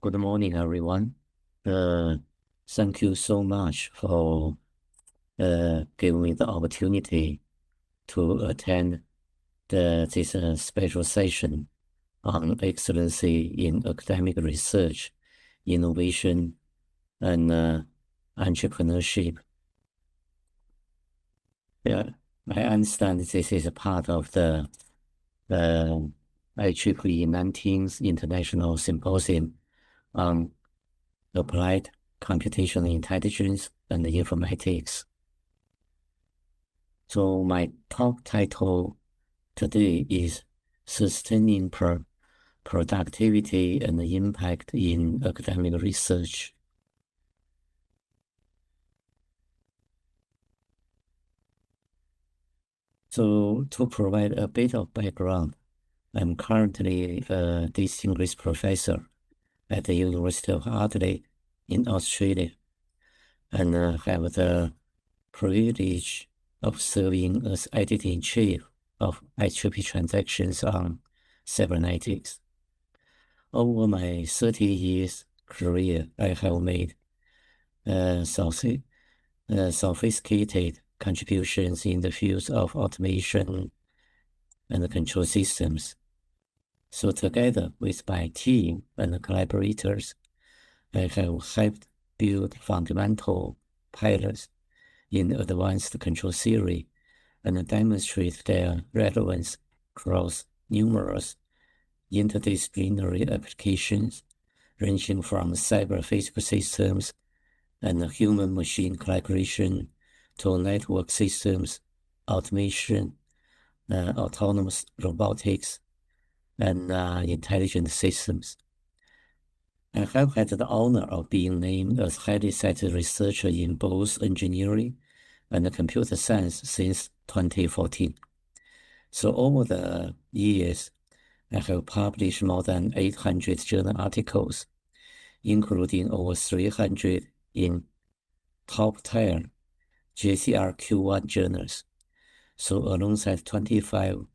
Good morning, everyone. Thank you so much for giving me the opportunity to attend this special session on excellency in academic research, innovation, and entrepreneurship. Yeah, I understand this is a part of the IEEE 19th International Symposium on applied computational intelligence and informatics. So my talk title today is Sustaining Productivity and Impact in Academic Research. So to provide a bit of background, I'm currently a distinguished professor at the University of Adelaide in Australia, and have the privilege of serving as editor-in-chief of IEEE transactions on cybernetics. Over my 30 years career, I have made sophisticated contributions in the fields of automation and control systems. So together with my team and collaborators, I have helped build fundamental pilots in advanced control theory and demonstrate their relevance across numerous interdisciplinary applications, ranging from cyber-physical systems and human-machine collaboration to network systems, automation, autonomous robotics, and intelligent systems. I have had the honor of being named as highly cited researcher in both engineering and computer science since 2014. So over the years, I have published more than 800 journal articles, including over 300 in top-tier JCRQ1 journals. So alongside 25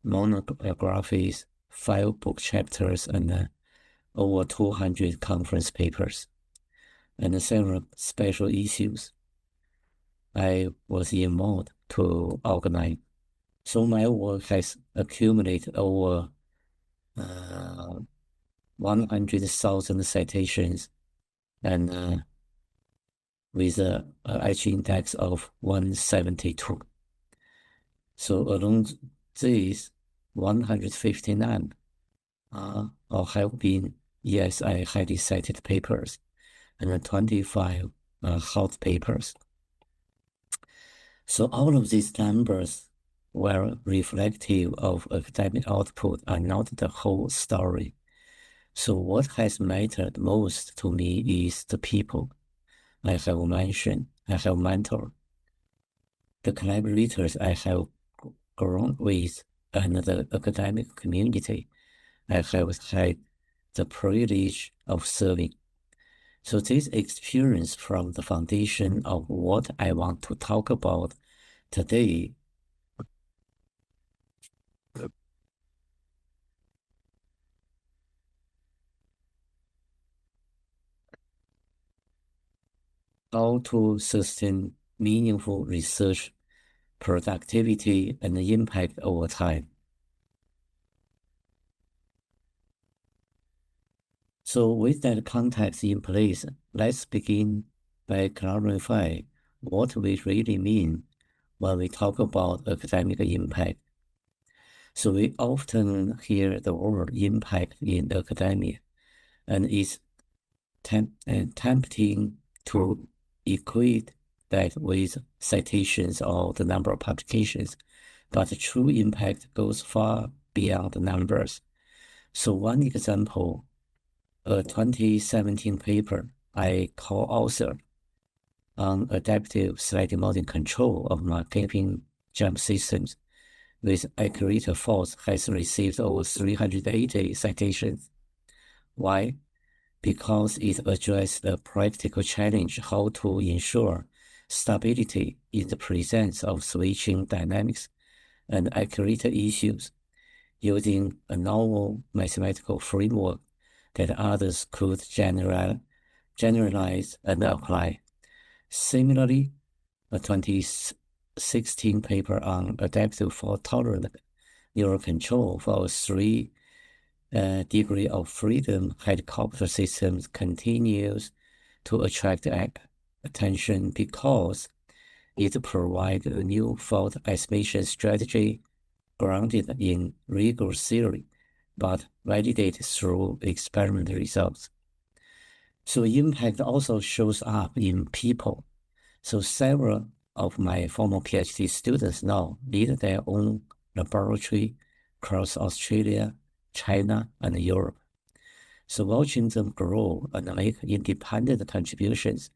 monographies, 5 book chapters, and over 200 conference papers, and several special issues I was involved to organize. So my work has accumulated over 100,000 citations, and with an H index of 172. So along these, 159 are or have been ESI highly cited papers, and 25 hot papers. So all of these numbers, were reflective of academic output, are not the whole story. So what has mattered most to me is the people I have mentioned, I have mentored, the collaborators I have grown with, and the academic community I have had the privilege of serving. So this experience forms the foundation of what I want to talk about today. How to sustain meaningful research, productivity, and impact over time. So with that context in place, let's begin by clarifying what we really mean when we talk about academic impact. So we often hear the word impact in academia, and it's tempting to equate that with citations or the number of publications, but true impact goes far beyond the numbers. So one example, a 2017 paper I co-authored on adaptive sliding modeling control of marketing jump systems with accurate force has received over 380 citations. Why? Because it addressed the practical challenge how to ensure stability in the presence of switching dynamics and accurate issues using a novel mathematical framework that others could generalize and apply. Similarly, a 2016 paper on adaptive fault-tolerant neural control for 3 degree of freedom helicopter systems continues to attract attention because it provides a new fault estimation strategy grounded in rigorous theory, but validated through experimental results. So impact also shows up in people. So several of my former PhD students now lead their own laboratory across Australia, China, and Europe. So watching them grow and make independent contributions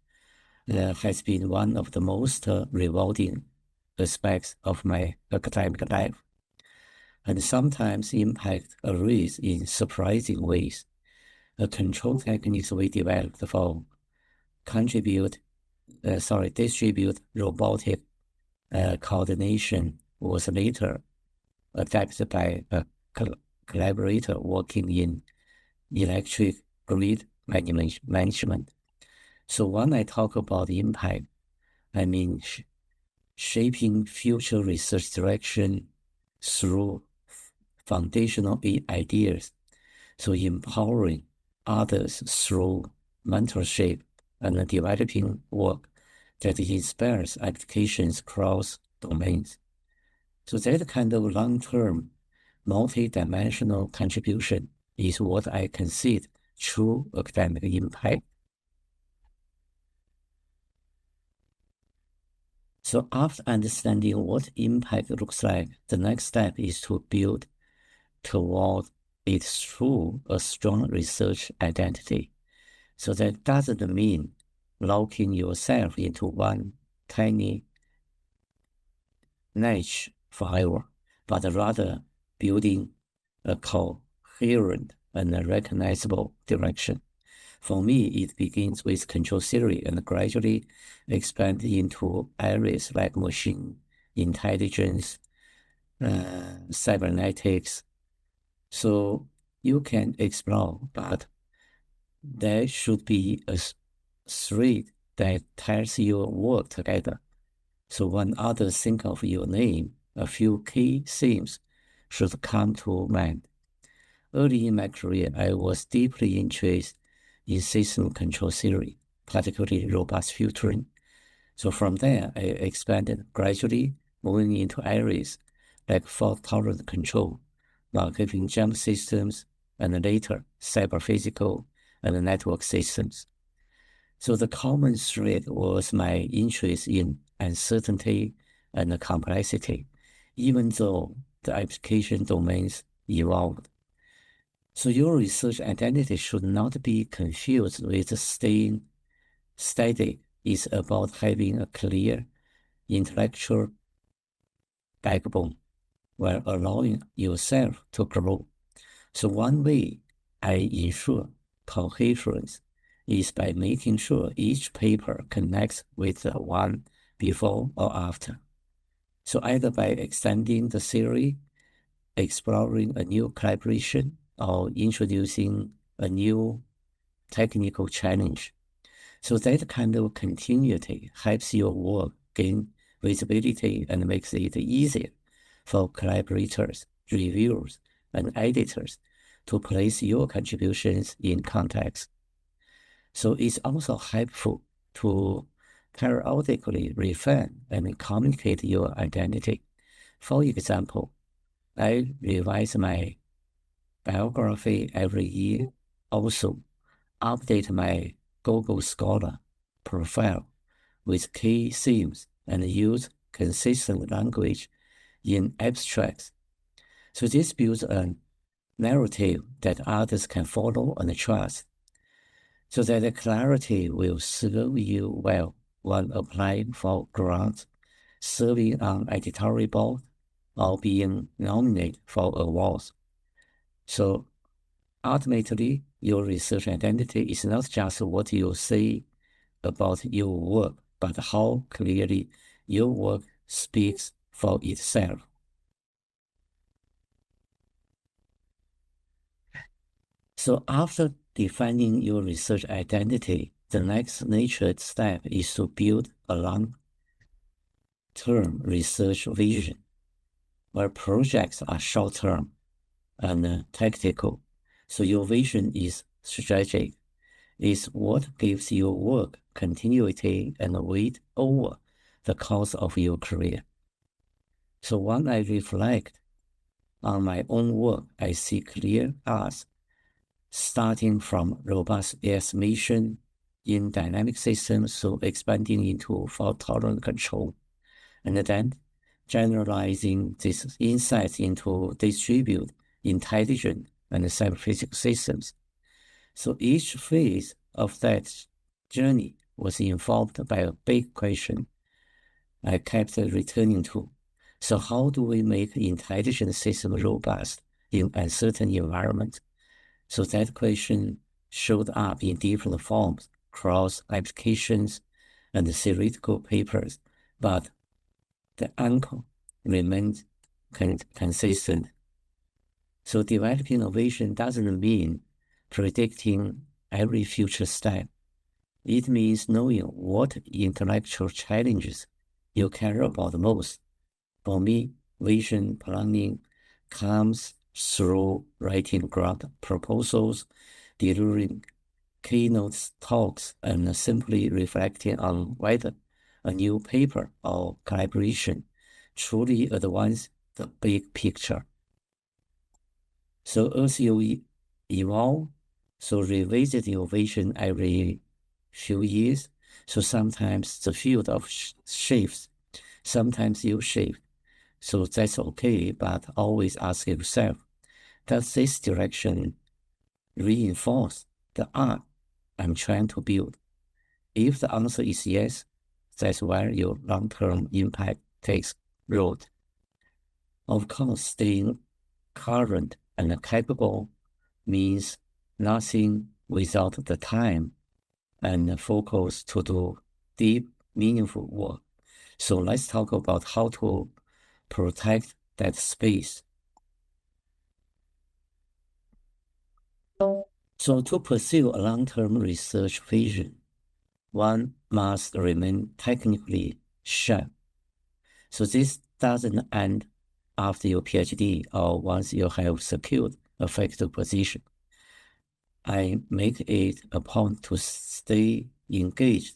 has been one of the most rewarding aspects of my academic life. And sometimes impact arises in surprising ways. The control techniques we developed for distribute robotic coordination was later adapted by a collaborator working in electric grid management. So when I talk about impact, I mean shaping future research direction through foundational ideas, so empowering others through mentorship and developing work that inspires applications across domains. So that kind of long-term, multi-dimensional contribution is what I consider true academic impact. So after understanding what impact looks like, the next step is to build toward it through a strong research identity. So that doesn't mean locking yourself into one tiny niche forever, but rather building a coherent and a recognizable direction. For me, it begins with control theory and gradually expand into areas like machine intelligence, cybernetics. So you can explore, but there should be a thread that ties your work together. So when others think of your name, a few key themes should come to mind. Early in my career, I was deeply interested in system control theory, particularly robust filtering. So from there, I expanded gradually, moving into areas like fault-tolerant control, marketing jump systems, and later cyber-physical and network systems. So the common thread was my interest in uncertainty and complexity, even though the application domains evolved. So your research identity should not be confused with staying static. It's about having a clear intellectual backbone while allowing yourself to grow. So one way I ensure coherence is by making sure each paper connects with the one before or after. So either by extending the theory, exploring a new collaboration, or introducing a new technical challenge. So that kind of continuity helps your work gain visibility and makes it easier for collaborators, reviewers, and editors to place your contributions in context. So it's also helpful to periodically refine and communicate your identity. For example, I revise my biography every year, also update my Google Scholar profile with key themes and use consistent language in abstracts. So this builds a narrative that others can follow and trust. So that the clarity will serve you well when applying for grants, serving on editorial board, or being nominated for awards. So ultimately, your research identity is not just what you say about your work, but how clearly your work speaks for itself. So after defining your research identity, the next natural step is to build a long-term research vision, where projects are short-term and tactical. So your vision is strategic. It's what gives your work continuity and weight over the course of your career. So when I reflect on my own work, I see clear paths, starting from robust estimation in dynamic systems, so expanding into fault-tolerant control, and then generalizing these insights into distributed, intelligent, and scientific systems. So each phase of that journey was informed by a big question I kept returning to. So how do we make intelligent systems robust in uncertain environments? So that question showed up in different forms, across applications and theoretical papers, but the anchor remained consistent. So developing a vision doesn't mean predicting every future step. It means knowing what intellectual challenges you care about most. For me, vision planning comes through writing grant proposals, delivering keynote talks, and simply reflecting on whether a new paper or collaboration truly advances the big picture. So as you evolve, so revisit your vision every few years. So sometimes the field of shifts, sometimes you shift. So that's okay, but always ask yourself, does this direction reinforce the art I'm trying to build? If the answer is yes, that's where your long-term impact takes root. Of course, staying current and capable means nothing without the time and focus to do deep, meaningful work. So let's talk about how to protect that space. So to pursue a long-term research vision, one must remain technically sharp. So this doesn't end after your PhD or once you have secured a faculty position. I make it a point to stay engaged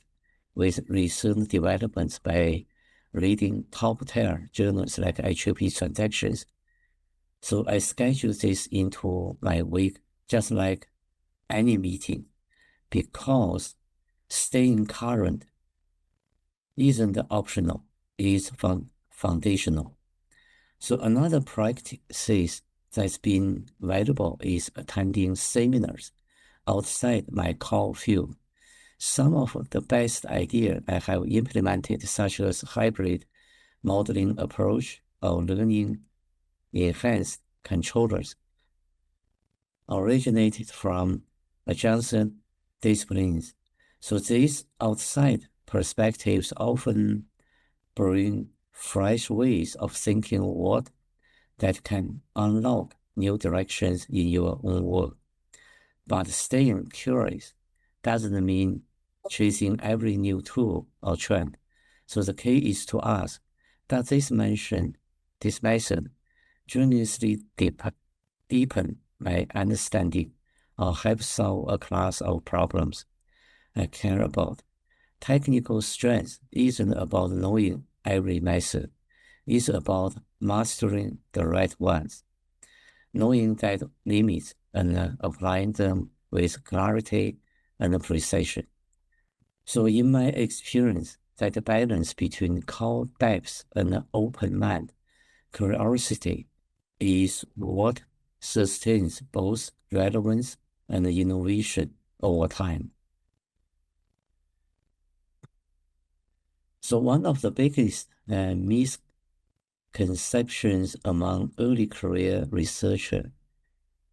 with recent developments by reading top-tier journals like IEEE Transactions. So I schedule this into my week just like any meeting, because staying current isn't optional, it's foundational. So another practice that's been valuable is attending seminars outside my core field. Some of the best ideas I have implemented, such as hybrid modeling approach or learning enhanced controllers, originated from adjacent disciplines. So these outside perspectives often bring fresh ways of thinking what that can unlock new directions in your own work. But staying curious doesn't mean chasing every new tool or trend. So the key is to ask, does this method genuinely deepen my understanding or help solve a class of problems I care about? Technical strength isn't about knowing every method. It's about mastering the right ones, knowing that limits and applying them with clarity and precision. So in my experience, that balance between core depth and open mind, curiosity, is what sustains both relevance and innovation over time. So one of the biggest misconceptions among early career researchers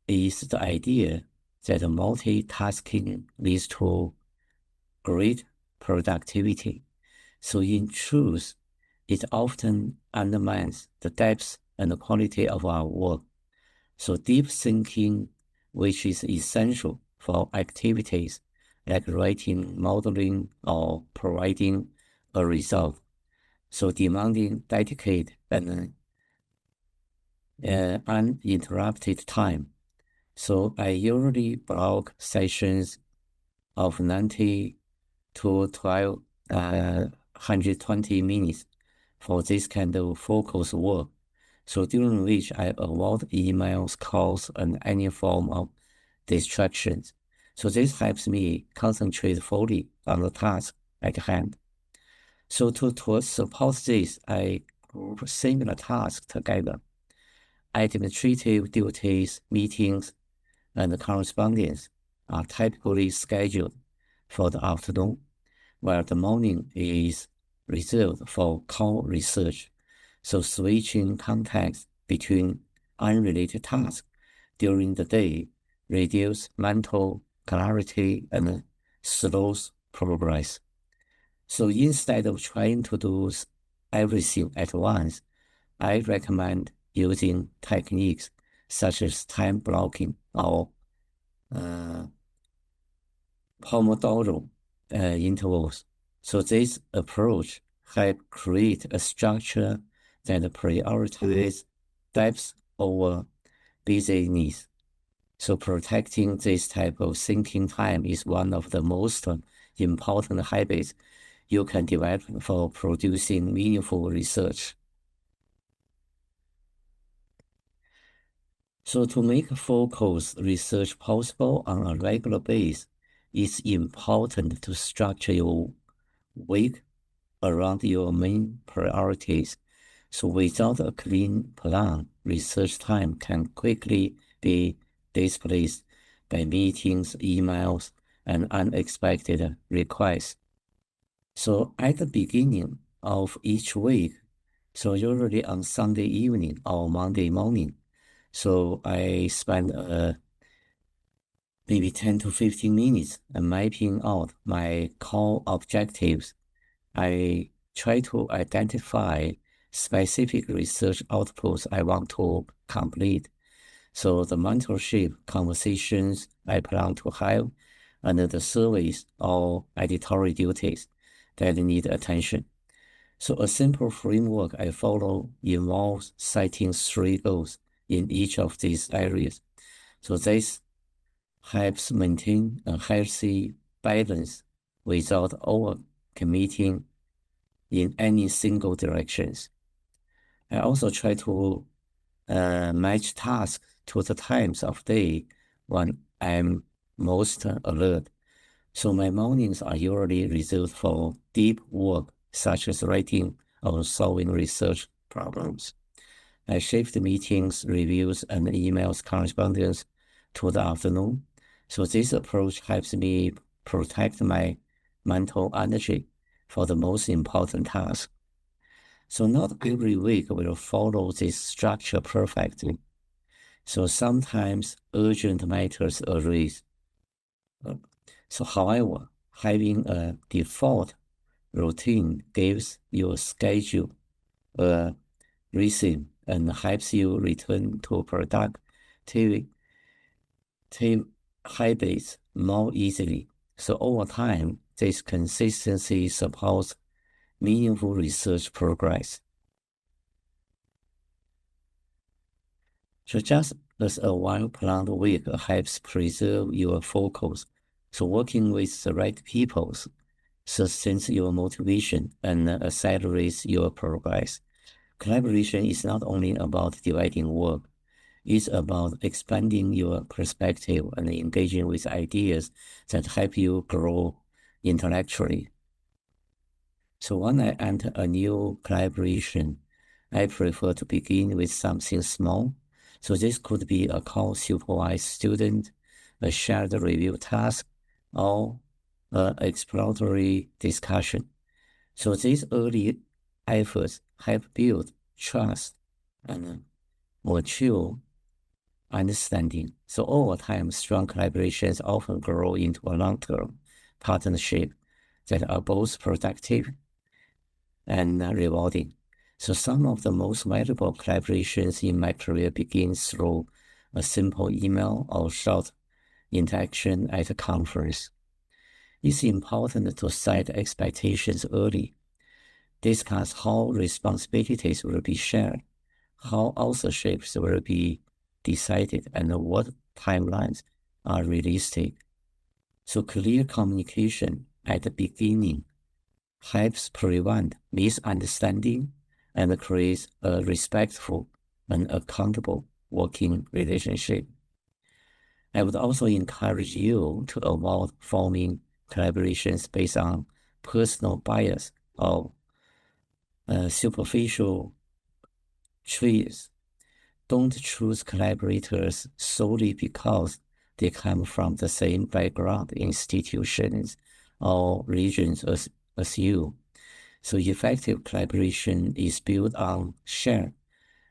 is the idea that multitasking leads to great productivity. So in truth, it often undermines the depth and the quality of our work. So deep thinking, which is essential for activities like writing, modeling, or providing a result. So demanding dedicated and uninterrupted time. So I usually block sessions of 90 to 120 minutes for this kind of focus work. So during which I avoid emails, calls, and any form of distractions. So this helps me concentrate fully on the task at hand. So to support this, I group similar tasks together. Administrative duties, meetings, and correspondence are typically scheduled for the afternoon, while the morning is reserved for core research. So switching context between unrelated tasks during the day reduces mental clarity and slows progress. So instead of trying to do everything at once, I recommend using techniques such as time blocking or Pomodoro intervals. So this approach helps create a structure that prioritizes depth over busyness. So protecting this type of thinking time is one of the most important habits you can develop for producing meaningful research. So to make focused research possible on a regular basis, it's important to structure your week around your main priorities. So without a clean plan, research time can quickly be displaced by meetings, emails, and unexpected requests. So at the beginning of each week, so usually on Sunday evening or Monday morning, so I spend maybe 10 to 15 minutes mapping out my core objectives. I try to identify specific research outputs I want to complete. So the mentorship conversations I plan to have and the surveys or editorial duties that need attention. So a simple framework I follow involves setting 3 goals in each of these areas. So this helps maintain a healthy balance without over-committing in any single directions. I also try to match tasks to the times of day when I'm most alert. So my mornings are usually reserved for deep work, such as writing or solving research problems. I shift meetings, reviews, and emails correspondence to the afternoon. So this approach helps me protect my mental energy for the most important tasks. So not every week will follow this structure perfectly. So sometimes urgent matters arise. So however, having a default routine gives your schedule a rhythm and helps you return to productive habits more easily. So over time, this consistency supports meaningful research progress. So just as a well-planned week helps preserve your focus, so working with the right people sustains your motivation and accelerates your progress. Collaboration is not only about dividing work, it's about expanding your perspective and engaging with ideas that help you grow intellectually. So when I enter a new collaboration, I prefer to begin with something small. So this could be a co-supervised student, a shared review task, or an exploratory discussion. So these early efforts help build trust and mutual understanding. So over time, strong collaborations often grow into a long-term partnership that are both productive and rewarding. So some of the most valuable collaborations in my career begin through a simple email or short interaction at a conference. It's important to set expectations early, discuss how responsibilities will be shared, how authorships will be decided, and what timelines are realistic. So clear communication at the beginning helps prevent misunderstanding and creates a respectful and accountable working relationship. I would also encourage you to avoid forming collaborations based on personal bias or superficial traits. Don't choose collaborators solely because they come from the same background, institutions, or regions as you. So effective collaboration is built on shared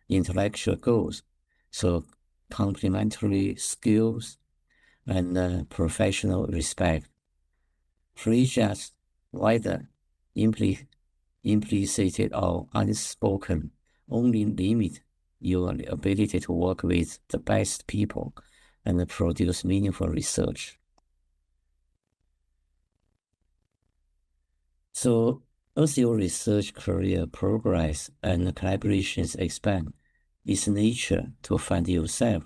intellectual goals, so complementary skills and professional respect. Prejudice, whether implicit or unspoken, only limit your ability to work with the best people and produce meaningful research. So as your research career progresses and collaborations expand, it's nature to find yourself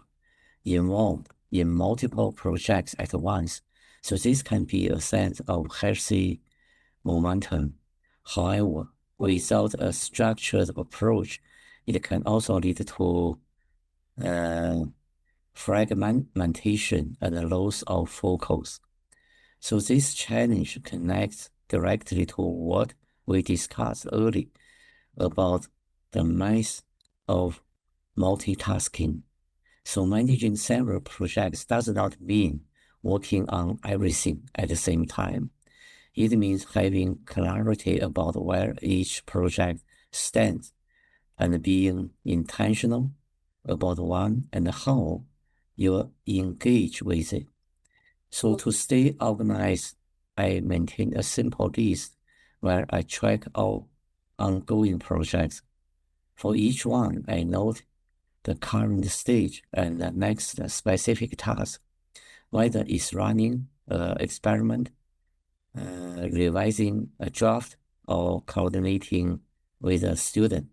involved in multiple projects at once. So this can be a sense of healthy momentum. However, without a structured approach, it can also lead to fragmentation and loss of focus. So this challenge connects directly to what we discussed earlier about the math of multitasking. So managing several projects does not mean working on everything at the same time. It means having clarity about where each project stands and being intentional about when and how you engage with it. So to stay organized, I maintain a simple list where I track all ongoing projects. For each one, I note the current stage and the next specific task, whether it's running an experiment, revising a draft, or coordinating with a student.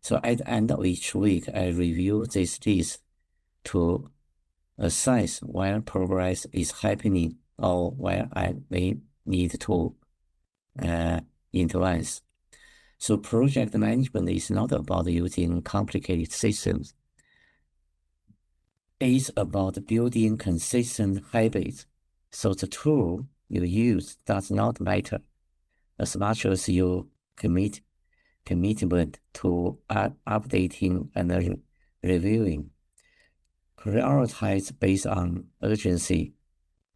So at the end of each week, I review this list to assess where progress is happening or where I may need to intervene. So project management is not about using complicated systems. It's about building consistent habits. So the tool you use does not matter as much as your commitment to updating and reviewing. Prioritize based on urgency,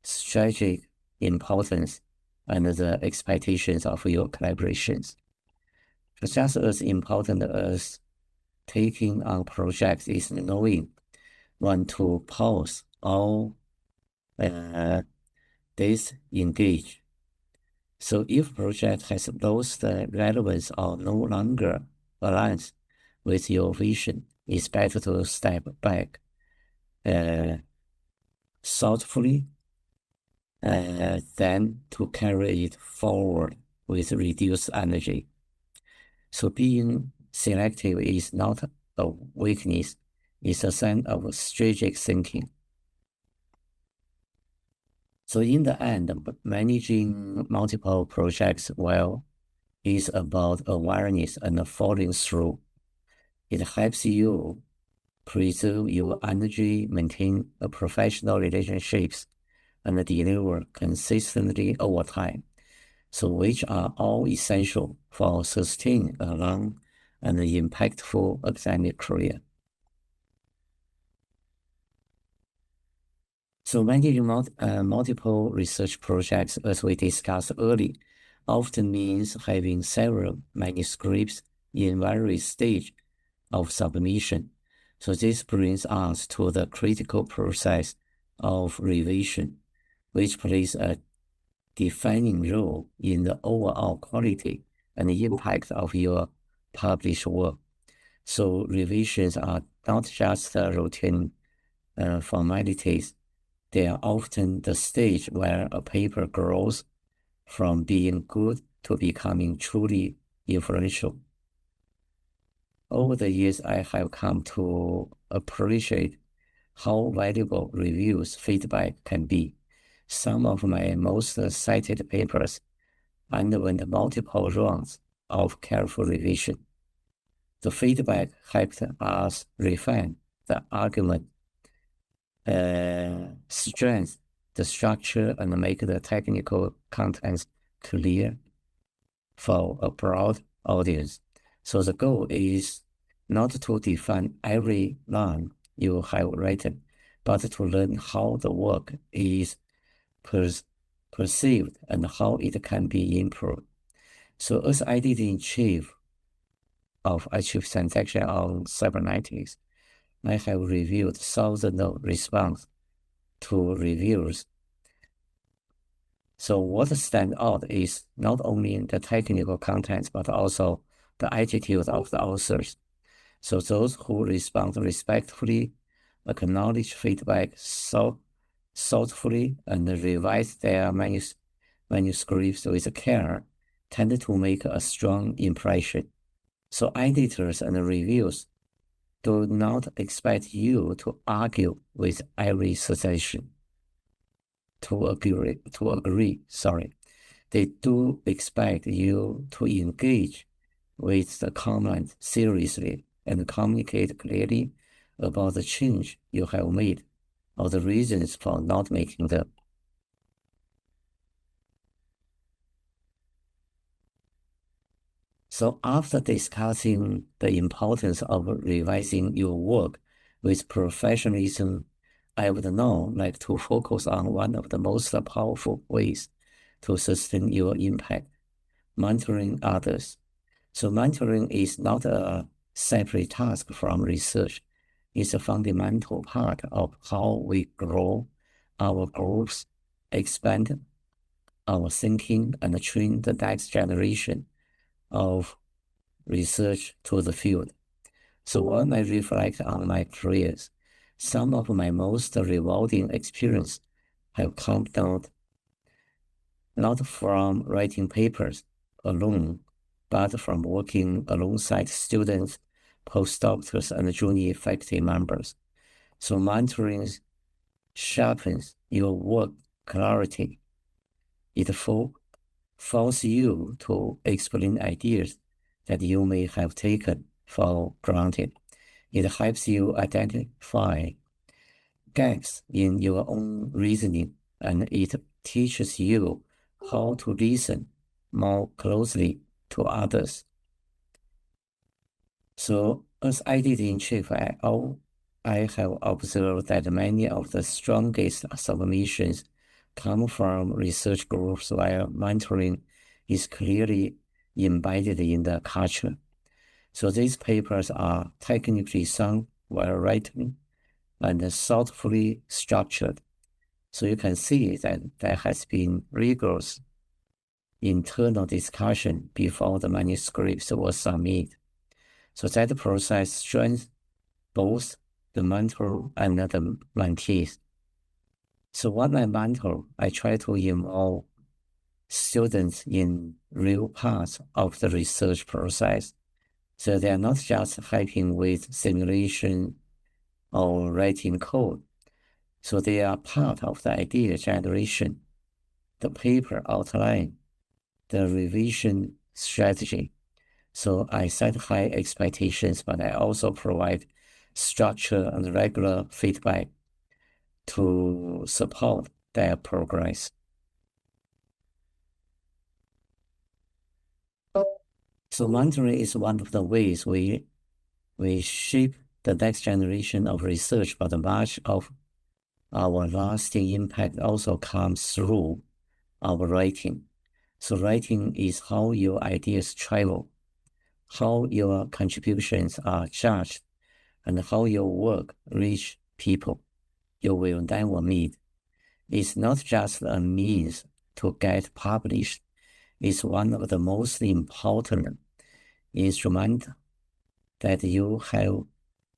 strategic importance, and the expectations of your collaborations. Just as important as taking on projects is knowing when to pause or disengage. So if project has lost relevance or no longer aligns with your vision, it's better to step back thoughtfully than to carry it forward with reduced energy. So being selective is not a weakness, it's a sign of strategic thinking. So in the end, managing multiple projects well is about awareness and following through. It helps you preserve your energy, maintain professional relationships, and deliver consistently over time. So which are all essential for sustaining a long and impactful academic career. So managing multiple research projects, as we discussed earlier, often means having several manuscripts in various stages of submission. So this brings us to the critical process of revision, which plays a defining role in the overall quality and impact of your published work. So revisions are not just routine formalities. They are often the stage where a paper grows from being good to becoming truly influential. Over the years, I have come to appreciate how valuable reviews feedback can be. Some of my most cited papers underwent multiple rounds of careful revision. The feedback helped us refine the argument, strengthen the structure, and make the technical contents clear for a broad audience. So the goal is not to define every line you have written, but to learn how the work is perceived and how it can be improved. So as editor-in-chief of Achieve Transaction on Cybernetics, I have reviewed thousands of responses to reviews. So what stands out is not only the technical contents, but also the attitude of the authors. So those who respond respectfully, acknowledge feedback thoughtfully, and revise their manuscripts with care tend to make a strong impression. So editors and reviewers do not expect you to argue with every suggestion. To agree. They do expect you to engage with the comment seriously and communicate clearly about the change you have made or the reasons for not making them. So after discussing the importance of revising your work with professionalism, I would now like to focus on one of the most powerful ways to sustain your impact, mentoring others. So mentoring is not a separate task from research. It's a fundamental part of how we grow our groups, expand our thinking, and train the next generation of research to the field. So when I reflect on my careers, some of my most rewarding experiences have come down not from writing papers alone, but from working alongside students, postdoctors, and junior faculty members. So mentoring sharpens your work clarity. It forces you to explain ideas that you may have taken for granted. It helps you identify gaps in your own reasoning, and it teaches you how to listen more closely to others. So as editor-in-chief, I have observed that many of the strongest submissions come from research groups where mentoring is clearly embedded in the culture. So these papers are technically sound, well written, and thoughtfully structured. So you can see that there has been rigorous internal discussion before the manuscripts were submitted. So that process strengthens both the mentor and the mentees. So when I mentor, I try to involve students in real parts of the research process. So they are not just helping with simulation or writing code. So they are part of the idea generation, the paper outline, the revision strategy. So I set high expectations, but I also provide structure and regular feedback to support their progress. So mentoring is one of the ways we shape the next generation of research, but much of our lasting impact also comes through our writing. So writing is how your ideas travel, how your contributions are judged, and how your work reach people you will never meet. It's not just a means to get published. It's one of the most important instruments that you have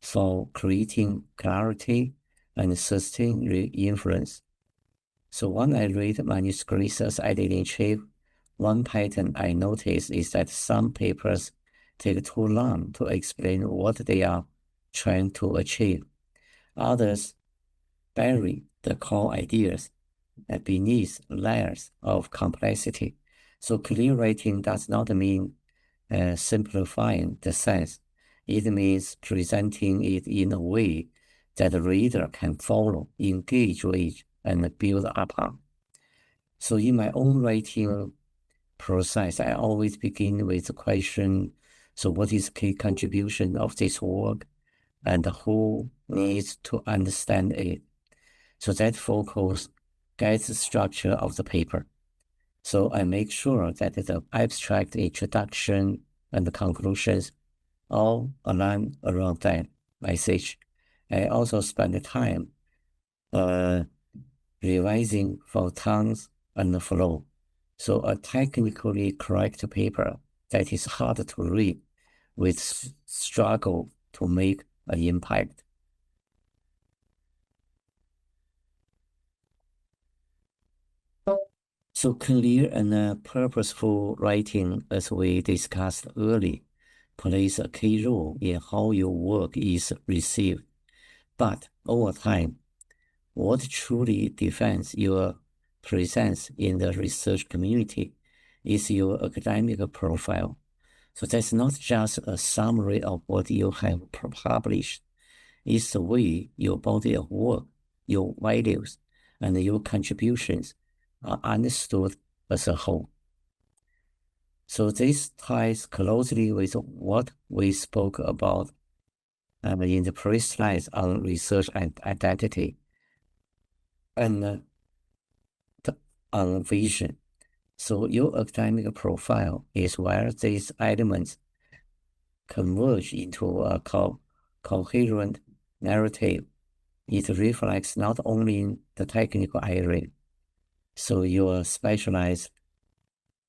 for creating clarity and sustained influence So when I read manuscripts as editor-in-chief, one pattern I notice is that some papers take too long to explain what they are trying to achieve. Others bury the core ideas beneath layers of complexity. So clear writing does not mean simplifying the sense. It means presenting it in a way that the reader can follow, engage with, and build upon. So in my own writing process, I always begin with the question, so what is the key contribution of this work, and who needs to understand it? So that focus guides the structure of the paper. So I make sure that the abstract, introduction, and the conclusions all align around that message. I also spend the time revising for tones and flow. So a technically correct paper that is hard to read with struggle to make an impact. So clear and purposeful writing, as we discussed earlier, plays a key role in how your work is received. But over time, what truly defines your presence in the research community is your academic profile. So that's not just a summary of what you have published. It's the way your body of work, your values, and your contributions are understood as a whole. So this ties closely with what we spoke about in the previous slides on research and identity and on vision. So your academic profile is where these elements converge into a coherent narrative. It reflects not only the technical area, so you are specialized,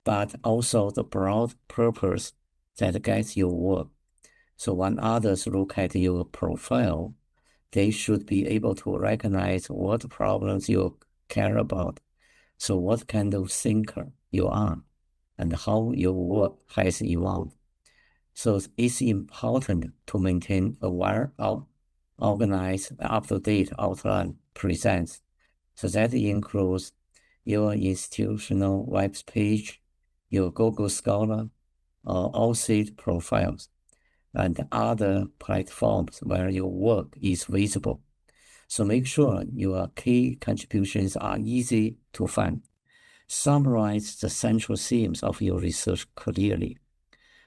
but also the broad purpose that guides your work. So when others look at your profile, they should be able to recognize what problems you care about, so what kind of thinker you are, and how your work has evolved. So it's important to maintain a well-organized, up-to-date outline presence. So that includes your institutional web page, your Google Scholar, or OSIT profiles, and other platforms where your work is visible. So make sure your key contributions are easy to find. Summarize the central themes of your research clearly.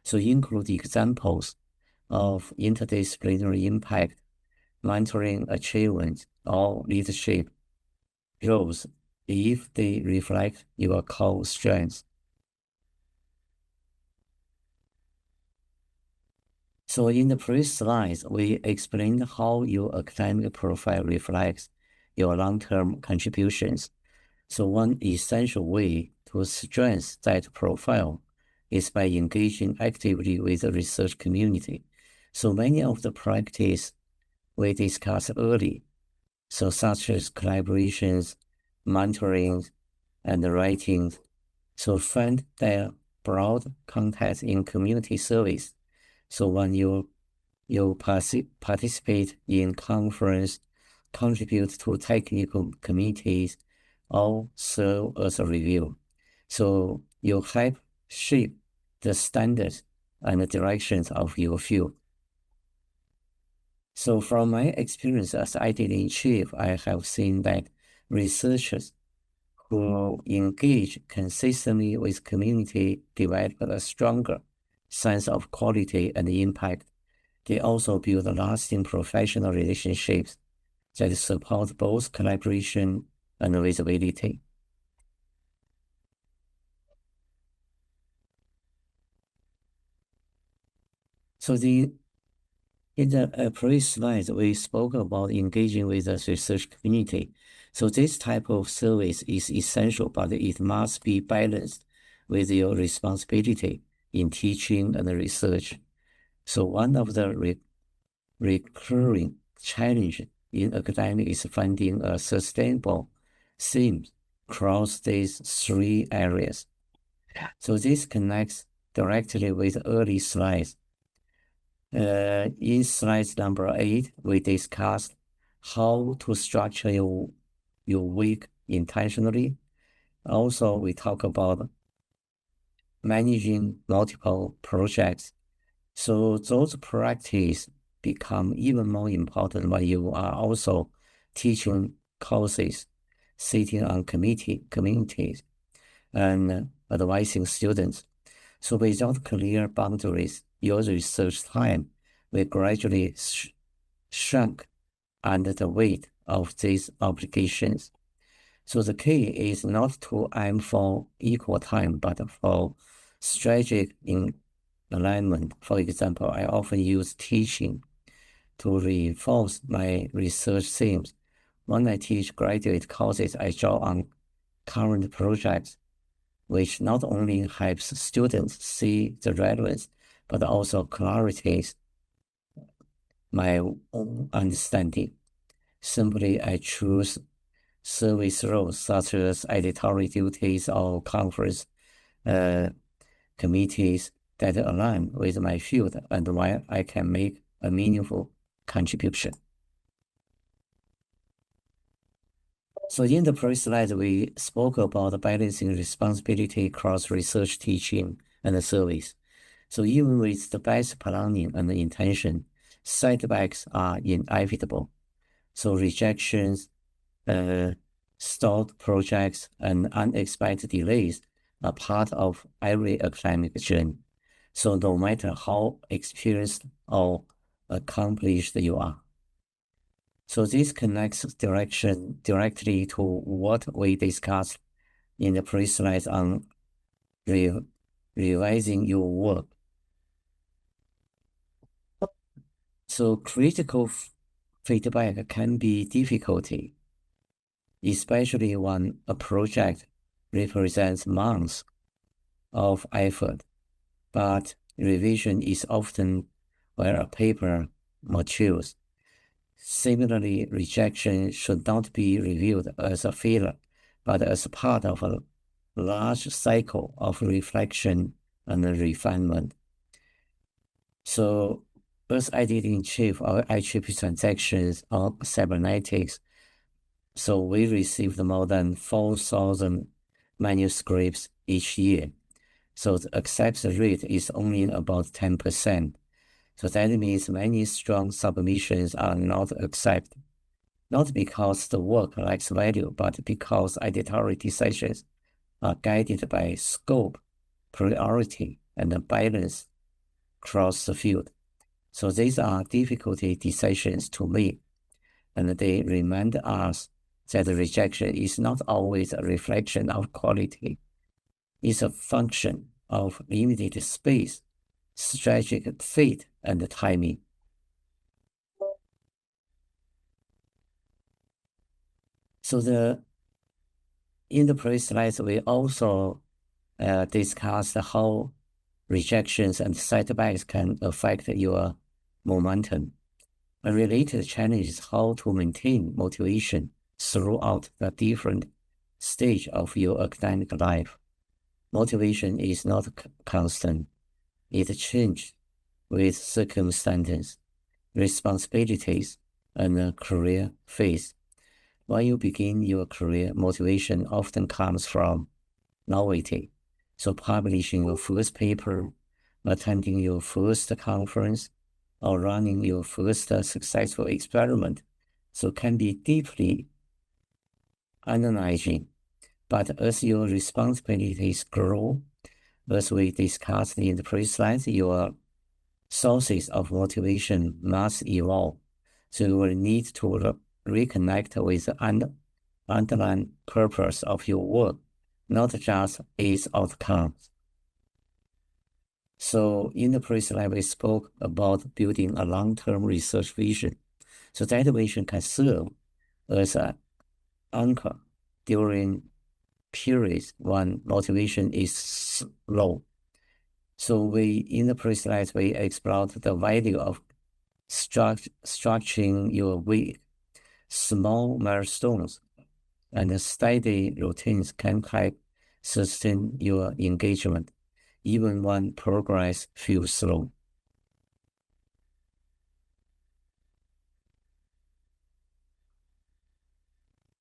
So include examples of interdisciplinary impact, mentoring achievements, or leadership roles if they reflect your core strengths. So in the previous slides, we explained how your academic profile reflects your long-term contributions. So one essential way to strengthen that profile is by engaging actively with the research community. So many of the practices we discussed earlier, so such as collaborations, mentoring, and writing, so find their broad context in community service. So when you participate in conference, contribute to technical committees, or serve as a review. So you help shape the standards and the directions of your field. So from my experience as editor-in-chief, I have seen that researchers who engage consistently with community develop a stronger sense of quality and impact. They also build lasting professional relationships that support both collaboration and visibility. So in the previous slide, we spoke about engaging with the research community. So this type of service is essential, but it must be balanced with your responsibility in teaching and research. So one of the recurring challenges in academic is finding a sustainable theme across these three areas. So this connects directly with early slides. In slide number 8, we discussed how to structure your week intentionally. Also, we talk about managing multiple projects. So those practices become even more important when you are also teaching courses, sitting on communities, and advising students. So without clear boundaries, your research time will gradually shrink under the weight of these obligations. So the key is not to aim for equal time, but for strategic alignment. For example, I often use teaching to reinforce my research themes. When I teach graduate courses, I draw on current projects, which not only helps students see the relevance, but also clarifies my own understanding. Simply, I choose service roles such as editorial duties or conference committees that align with my field and where I can make a meaningful contribution. So in the previous slide, we spoke about balancing responsibility across research, teaching, and service. So even with the best planning and intention, setbacks are inevitable. So rejections, stalled projects, and unexpected delays are part of every academic journey. So no matter how experienced or accomplished you are. So this connects directly to what we discussed in the previous slide on revising your work. So critical feedback can be difficult, especially when a project represents months of effort, but revision is often where a paper matures. Similarly, rejection should not be reviewed as a failure, but as part of a large cycle of reflection and refinement. So, as editor-in-chief of IEEE transactions on cybernetics, so we received more than 4,000 manuscripts each year. So the acceptance rate is only about 10%. So that means many strong submissions are not accepted, not because the work lacks value, but because editorial decisions are guided by scope, priority, and balance across the field. So these are difficult decisions to make, and they remind us that rejection is not always a reflection of quality. It's a function of limited space, strategic fit, and timing. So in the previous slides, we also discussed how rejections and setbacks can affect your momentum. A related challenge is how to maintain motivation throughout the different stage of your academic life. Motivation is not constant. It changes with circumstances, responsibilities, and a career phase. When you begin your career, motivation often comes from novelty. So publishing your first paper, attending your first conference, or running your first successful experiment, so can be deeply energizing. But as your responsibilities grow, as we discussed in the previous slides, your sources of motivation must evolve. So you will need to reconnect with the underlying purpose of your work, not just its outcomes. So in the previous slide, we spoke about building a long-term research vision. So that vision can serve as an anchor during periods when motivation is low. So in the previous slide, we explored the value of structuring your week. Small milestones and steady routines can help sustain your engagement, even when progress feels slow.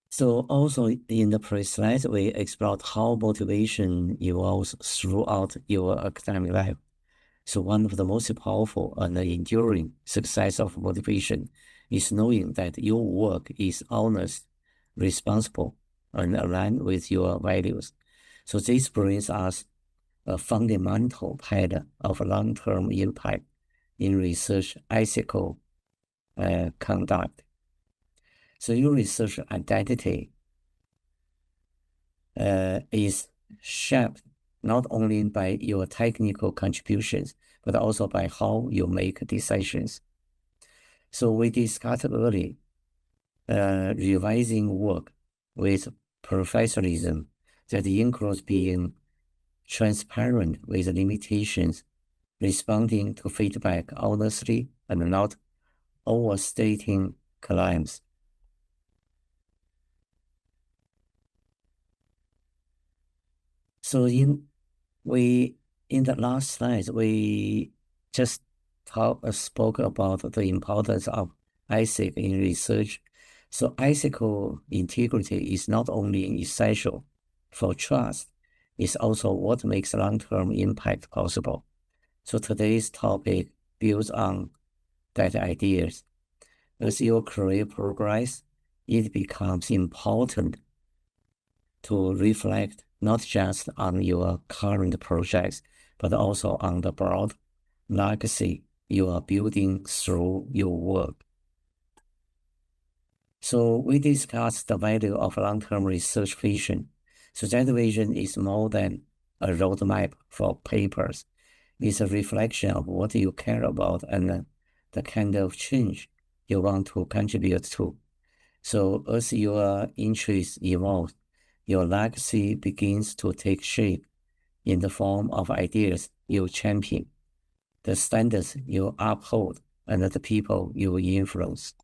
So also in the previous slide, we explored how motivation evolves throughout your academic life. So one of the most powerful and enduring success of motivation is knowing that your work is honest, responsible, and aligned with your values. So this brings us a fundamental pattern of long-term impact in research ethical conduct. So your research identity is shaped not only by your technical contributions, but also by how you make decisions. So we discussed earlier, revising work with professionalism that includes being transparent with limitations, responding to feedback honestly, and not overstating claims. So in the last slide, we just spoke about the importance of ethics in research. So ethical integrity is not only essential for trust, it's also what makes long-term impact possible. So today's topic builds on that ideas. As your career progresses, it becomes important to reflect not just on your current projects, but also on the broad legacy you are building through your work. So we discussed the value of long-term research vision. So that vision is more than a roadmap for papers. It's a reflection of what you care about and the kind of change you want to contribute to. So as your interests evolve, your legacy begins to take shape in the form of ideas you champion, the standards you uphold, and the people you influence.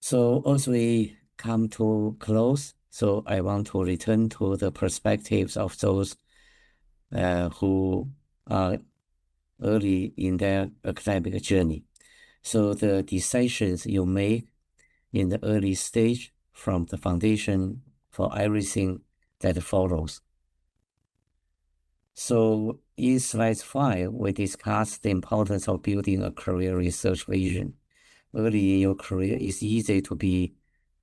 So as we come to close, so I want to return to the perspectives of those who are early in their academic journey. So the decisions you make in the early stage from the foundation for everything that follows. So in slide 5, we discussed the importance of building a career research vision. Early in your career, it's easy to be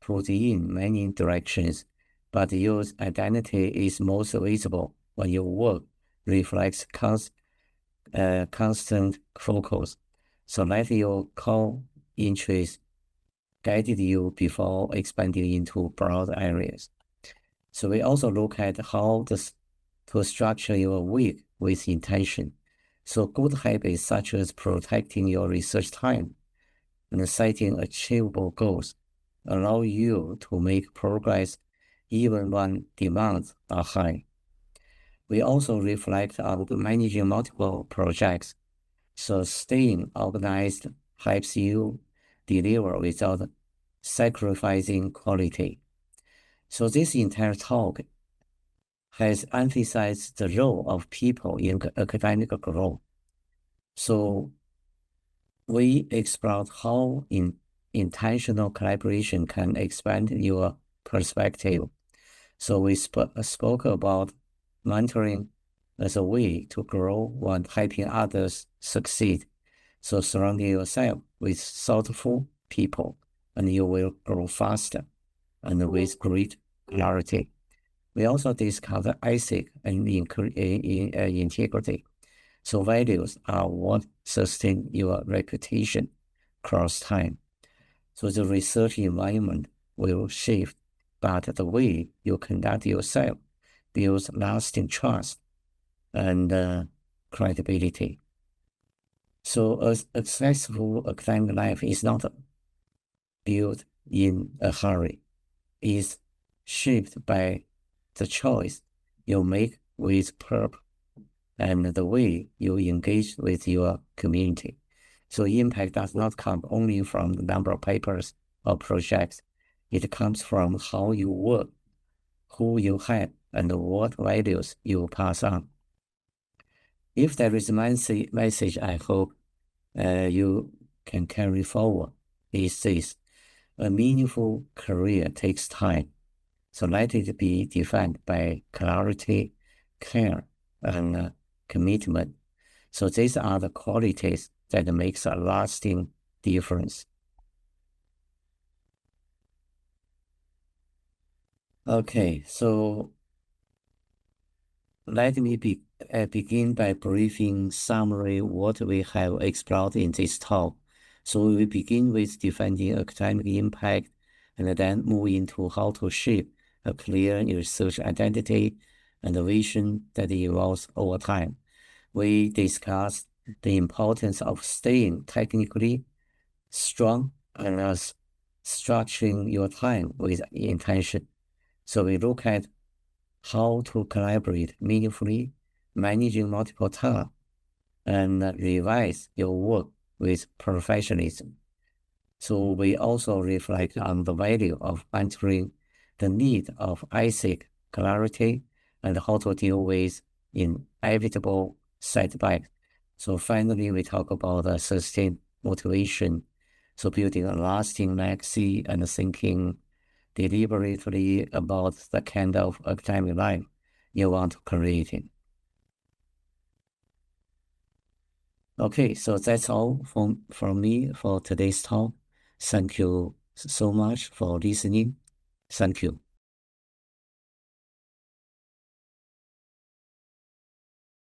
pulled in many directions, but your identity is most visible when your work reflects constant focus. So let your core interests guided you before expanding into broad areas. So we also look at how to structure your week with intention. So good habits such as protecting your research time and setting achievable goals allow you to make progress even when demands are high. We also reflect on managing multiple projects. So staying organized helps you deliver without sacrificing quality. So this entire talk has emphasized the role of people in academic growth. So we explored how intentional collaboration can expand your perspective. So we spoke about mentoring as a way to grow while helping others succeed. So surrounding yourself with thoughtful people, and you will grow faster and with great clarity. We also discussed ethics and integrity. So values are what sustain your reputation across time. So the research environment will shift, but the way you conduct yourself builds lasting trust and credibility. So a successful academic life is not built in a hurry. It's shaped by the choice you make with purpose and the way you engage with your community. So impact does not come only from the number of papers or projects. It comes from how you work, who you help, and what values you pass on. If there is a message I hope you can carry forward, is this: a meaningful career takes time. So let it be defined by clarity, care, and commitment. So these are the qualities that makes a lasting difference. Okay, so let me begin by briefing summary what we have explored in this talk. So we begin with defining academic impact and then move into how to shape a clear research identity and a vision that evolves over time. We discussed the importance of staying technically strong and structuring your time with intention. So we look at how to collaborate meaningfully, managing multiple tasks, and revise your work with professionalism. So we also reflect on the value of answering the need of ethic, clarity, and how to deal with inevitable setbacks. So finally, we talk about sustained motivation. So building a lasting legacy and thinking deliberately about the kind of academic life you want to create. Okay, so that's all from me for today's talk. Thank you so much for listening. Thank you.